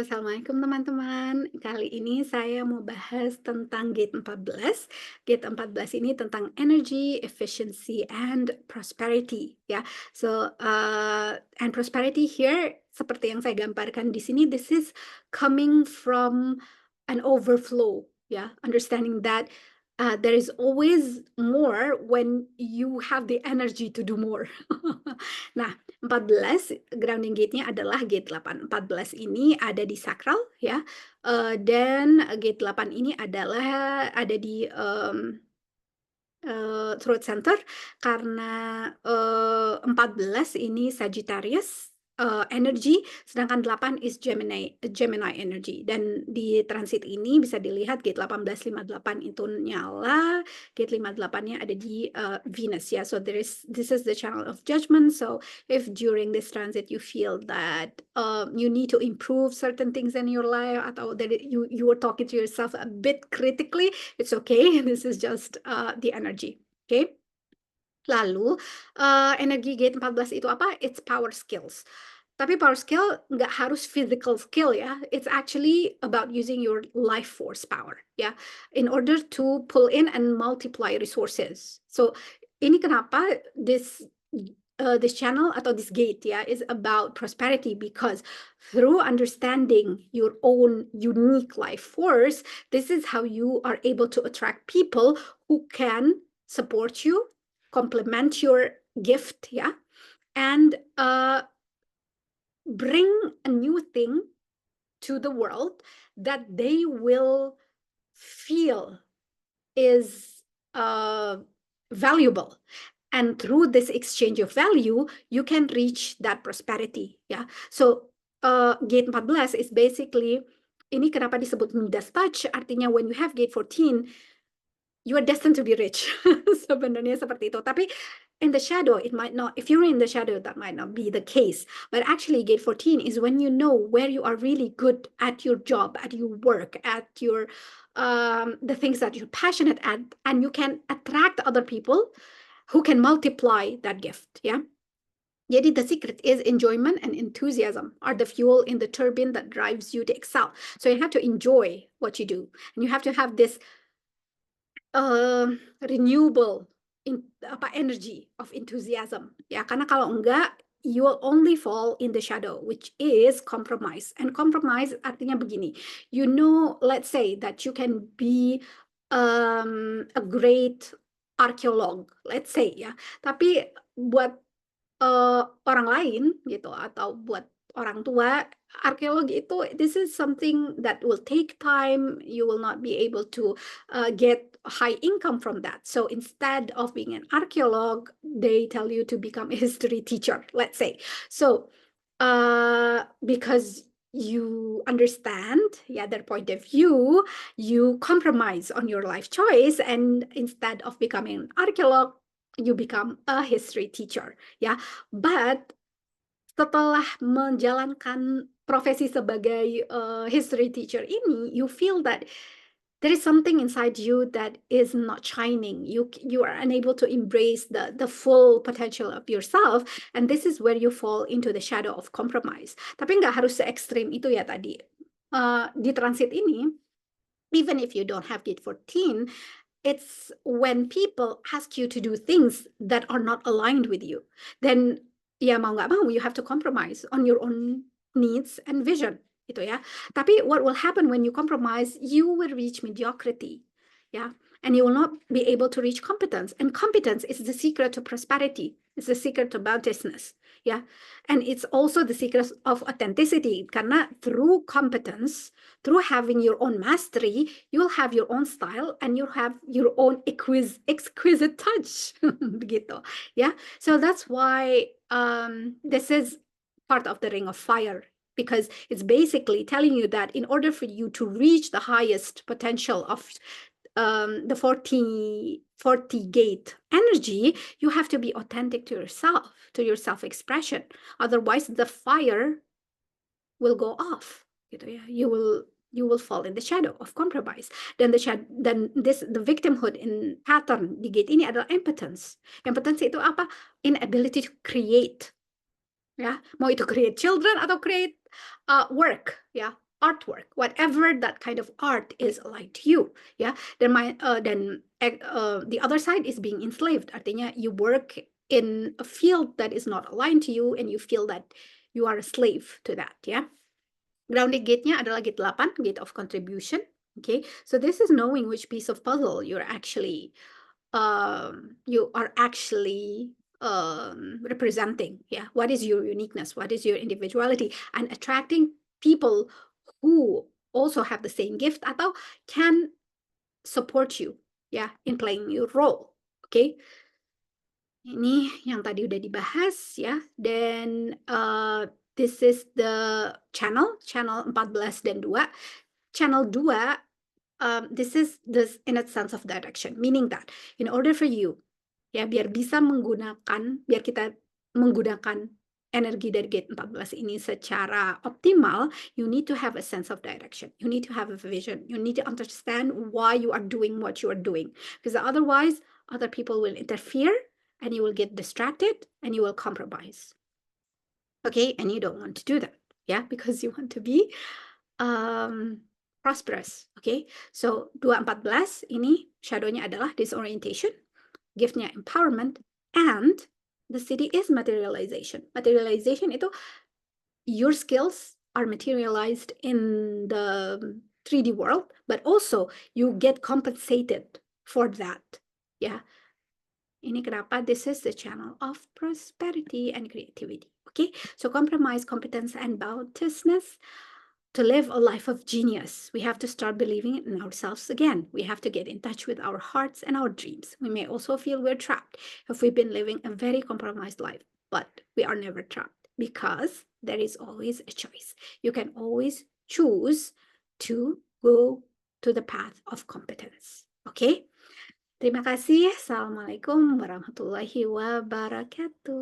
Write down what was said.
Assalamualaikum teman-teman. Kali ini saya mau bahas tentang gate 14. Gate 14 ini tentang energy, efficiency, and prosperity ya. And prosperity here seperti yang saya gambarkan di sini, this is coming from an overflow ya. Understanding that there is always more when you have the energy to do more. Nah, 14 grounding gate-nya adalah gate 8. 14 ini ada di sakral ya, dan gate 8 ini adalah ada di, throat center karena, 14 ini Sagittarius, energy, sedangkan 8 is Gemini energy. Dan di transit ini bisa dilihat gate 1858 itu nyala, gate 58-nya ada di, Venus ya. So this is the channel of judgment. So if during this transit you feel that, you need to improve certain things in your life atau that you are talking to yourself a bit critically, it's okay. This is just, the energy, okay? Lalu, energi gate 14 itu apa? It's power skills. Tapi power skill nggak harus physical skill ya, it's actually about using your life force power ya, in order to pull in and multiply resources. So, ini kenapa this channel atau this gate ya, is about prosperity because through understanding your own unique life force, this is how you are able to attract people who can support you, complement your gift ya, and, bring a new thing to the world that they will feel is, valuable. And through this exchange of value, you can reach that prosperity. Yeah. So, gate 14 is basically, ini kenapa disebut Midas touch, artinya when you have gate 14, you are destined to be rich. Sebenarnya seperti itu. Tapi in the shadow, it might not, if you're in the shadow, that might not be the case. But actually, gate 14 is when you know where you are really good at your job, at your work, at your, the things that you're passionate at, and you can attract other people who can multiply that gift. Yeah. Jadi the secret is enjoyment and enthusiasm are the fuel in the turbine that drives you to excel. So you have to enjoy what you do, and you have to have this, renewable energy of enthusiasm ya, karena kalau enggak you will only fall in the shadow, which is compromise. And compromise artinya begini, you know, let's say that you can be, a great archeolog, let's say ya, tapi buat, orang lain gitu atau buat orang tua, arkeologi itu this is something that will take time, you will not be able to, get high income from that. So instead of being an archeolog, they tell you to become a history teacher, let's say. So, because you understand, yeah, their point of view, you compromise on your life choice, and instead of becoming an archeolog, you become a history teacher, ya. But setelah menjalankan profesi sebagai, history teacher ini, you feel that there is something inside you that is not shining. You are unable to embrace the full potential of yourself, and this is where you fall into the shadow of compromise. Tapi nggak harus se-ekstrim itu ya tadi. Di transit ini, even if you don't have gate 14, it's when people ask you to do things that are not aligned with you, then ya mau nggak mau you have to compromise on your own needs and vision gitu ya. Tapi what will happen when you compromise, you will reach mediocrity ya, and you will not be able to reach competence, and competence is the secret to prosperity, it's the secret to bounteousness ya, and it's also the secret of authenticity karena through competence, through having your own mastery, you'll have your own style and you'll have your own exquisite touch begitu ya. So that's why, this is part of the ring of fire, because it's basically telling you that in order for you to reach the highest potential of, the 40 gate energy, you have to be authentic to yourself, to your self-expression, otherwise the fire will go off gitu ya. You will fall in the shadow of compromise. Dan the victimhood in pattern di gate ini adalah impotence. Impotence itu apa? Inability to create ya. Mau itu create children atau create, work ya. artwork, whatever that kind of art is aligned to you. Ya, dan the other side is being enslaved. Artinya you work in a field that is not aligned to you and you feel that you are a slave to that. Ya, grounded gate-nya adalah gate 8, gate of contribution. Okay, so this is knowing which piece of puzzle you are actually representing. Yeah, what is your uniqueness, what is your individuality, and attracting people who also have the same gift atau can support you, yeah, in playing your role. Okay, ini yang tadi udah dibahas ya. Dan this is the channel 14 dan 2. Channel 2, this is this in a sense of direction, meaning that in order for you, ya, biar kita menggunakan energi dari gate 14 ini secara optimal, you need to have a sense of direction. You need to have a vision. You need to understand why you are doing what you are doing. Because otherwise, other people will interfere and you will get distracted and you will compromise. Okay, and you don't want to do that. Yeah, because you want to be prosperous. Okay, so 214 ini shadow-nya adalah disorientation, gift-nya empowerment, and the city is materialization. Materialization itu your skills are materialized in the 3D world, but also you get compensated for that. Ya, ini kenapa this is the channel of prosperity and creativity. Okay, so compromise, competence, and boundlessness. To live a life of genius, we have to start believing in ourselves again. We have to get in touch with our hearts and our dreams. We may also feel we're trapped if we've been living a very compromised life, but we are never trapped because there is always a choice. You can always choose to go to the path of competence. Okay? Terima kasih. Assalamualaikum warahmatullahi wabarakatuh.